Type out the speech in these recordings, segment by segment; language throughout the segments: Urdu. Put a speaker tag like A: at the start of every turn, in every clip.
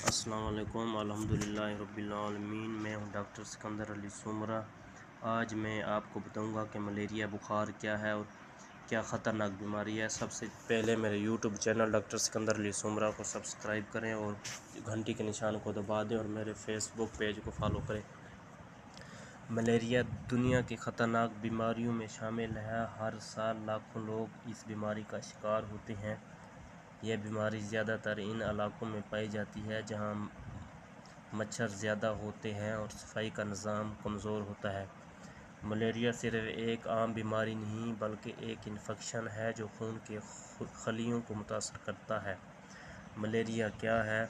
A: السلام علیکم، الحمدللہ رب العالمین۔ میں ہوں ڈاکٹر سکندر علی سومرہ۔ آج میں آپ کو بتاؤں گا کہ ملیریا بخار کیا ہے اور کیا خطرناک بیماری ہے۔ سب سے پہلے میرے یوٹیوب چینل ڈاکٹر سکندر علی سومرہ کو سبسکرائب کریں اور گھنٹی کے نشان کو دبا دیں اور میرے فیس بک پیج کو فالو کریں۔ ملیریا دنیا کی خطرناک بیماریوں میں شامل ہے۔ ہر سال لاکھوں لوگ اس بیماری کا شکار ہوتے ہیں۔ یہ بیماری زیادہ تر ان علاقوں میں پائی جاتی ہے جہاں مچھر زیادہ ہوتے ہیں اور صفائی کا نظام کمزور ہوتا ہے۔ ملیریا صرف ایک عام بیماری نہیں بلکہ ایک انفیکشن ہے جو خون کے خلیوں کو متاثر کرتا ہے۔ ملیریا کیا ہے؟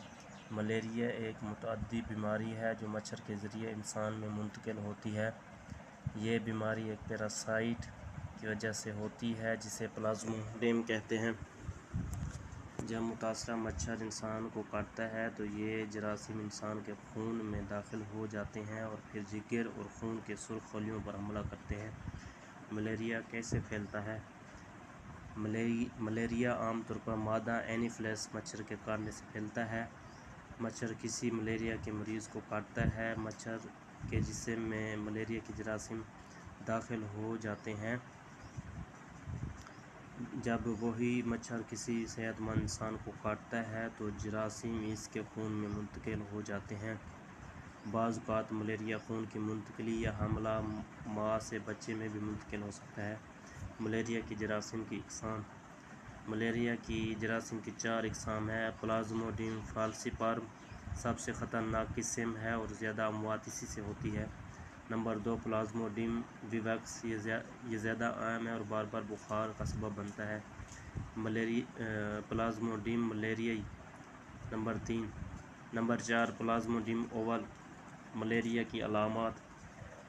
A: ملیریا ایک متعدی بیماری ہے جو مچھر کے ذریعے انسان میں منتقل ہوتی ہے۔ یہ بیماری ایک پیراسائٹ کی وجہ سے ہوتی ہے جسے پلازموڈیم کہتے ہیں۔ جب متاثرہ مچھر انسان کو کاٹتا ہے تو یہ جراثیم انسان کے خون میں داخل ہو جاتے ہیں اور پھر جگر اور خون کے سرخ خلیوں پر حملہ کرتے ہیں۔ ملیریا کیسے پھیلتا ہے؟ ملیریا عام طور پر مادہ اینوفیلس مچھر کے کاٹنے سے پھیلتا ہے۔ مچھر کسی ملیریا کے مریض کو کاٹتا ہے۔ مچھر کے جسم میں ملیریا کے جراثیم داخل ہو جاتے ہیں۔ جب وہی مچھر کسی صحت مند انسان کو کاٹتا ہے تو جراثیم اس کے خون میں منتقل ہو جاتے ہیں۔ بعض اوقات ملیریا خون کی منتقلی یا حاملہ ماں سے بچے میں بھی منتقل ہو سکتا ہے۔ ملیریا کی جراثیم کی اقسام۔ ملیریا کی جراثیم کی 4 اقسام ہیں۔ پلازموڈیم فالسیپارم سب سے خطرناک قسم ہے اور زیادہ اموات اسی سے ہوتی ہے۔ نمبر 2 پلازموڈیم ویویکس، یہ زیادہ عام ہے اور بار بار بخار کا سبب بنتا ہے۔ پلازموڈیم ملیریائی۔ Number 4 Plasmodium ovale. ملیریا کی علامات۔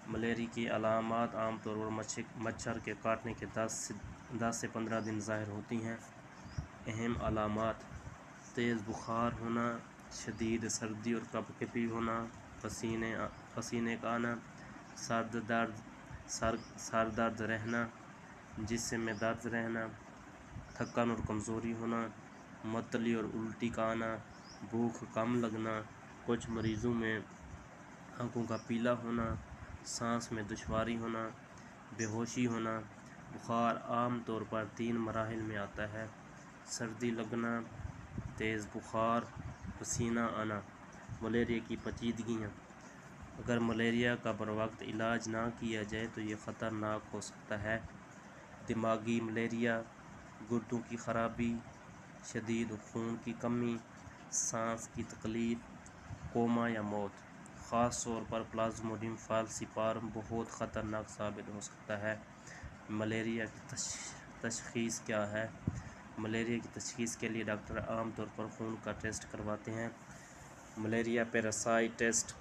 A: ملیریا کی علامات عام طور پر مچھر کے کاٹنے کے 10 سے 15 دن ظاہر ہوتی ہیں۔ اہم علامات: تیز بخار ہونا، شدید سردی اور کپکپی ہونا، پسینے کا آنا، سر درد رہنا، جسم میں درد رہنا، تھکن اور کمزوری ہونا، معطلی اور الٹی کا آنا، بھوک کم لگنا، کچھ مریضوں میں آنکھوں کا پیلا ہونا، سانس میں دشواری ہونا، بے ہوشی ہونا۔ بخار عام طور پر 3 مراحل میں آتا ہے: سردی لگنا، تیز بخار، پسینہ آنا۔ ملیریا کی پیچیدگیاں۔ اگر ملیریا کا بروقت علاج نہ کیا جائے تو یہ خطرناک ہو سکتا ہے۔ دماغی ملیریا، گردوں کی خرابی، شدید خون کی کمی، سانس کی تکلیف، کوما یا موت۔ خاص طور پر پلازموڈیم فالسیپارم بہت خطرناک ثابت ہو سکتا ہے۔ ملیریا کی تشخیص کیا ہے؟ ملیریا کی تشخیص کے لیے ڈاکٹر عام طور پر خون کا ٹیسٹ کرواتے ہیں۔ Malaria parasite test,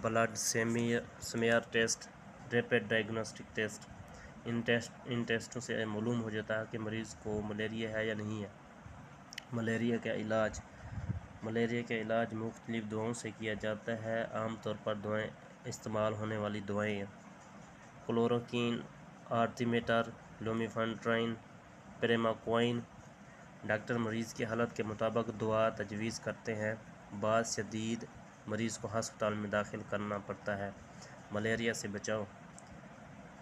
A: blood smear test, rapid diagnostic test. ان ٹیسٹوں سے معلوم ہو جاتا ہے کہ مریض کو ملیریا ہے یا نہیں ہے۔ ملیریا کا علاج۔ ملیریا کا علاج مختلف دواؤں سے کیا جاتا ہے۔ عام طور پر دوائیں استعمال ہونے والی دوائیں: کلوروکوئین، آرٹیمیٹر، لومیفنٹرین، پریماکوئین۔ ڈاکٹر مریض کی حالت کے مطابق دوا تجویز کرتے ہیں۔ بعض شدید مریض کو ہسپتال میں داخل کرنا پڑتا ہے۔ ملیریا سے بچاؤ۔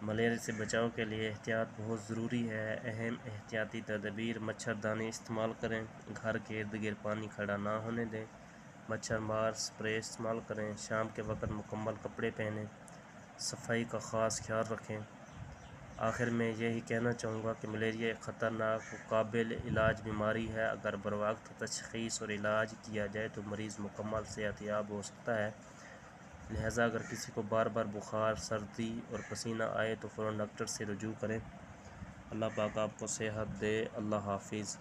A: ملیریا سے بچاؤ کے لیے احتیاط بہت ضروری ہے۔ اہم احتیاطی تدابیر: مچھردانی استعمال کریں، گھر کے ارد گرد پانی کھڑا نہ ہونے دیں، مچھر مار سپرے استعمال کریں، شام کے وقت مکمل کپڑے پہنیں، صفائی کا خاص خیال رکھیں۔ آخر میں یہی کہنا چاہوں گا کہ ملیریا ایک خطرناک و قابل علاج بیماری ہے۔ اگر بروقت تشخیص اور علاج کیا جائے تو مریض مکمل صحت یاب ہو سکتا ہے۔ لہٰذا اگر کسی کو بار بار بخار، سردی اور پسینہ آئے تو فوراً ڈاکٹر سے رجوع کریں۔ اللہ پاک آپ کو صحت دے۔ اللہ حافظ۔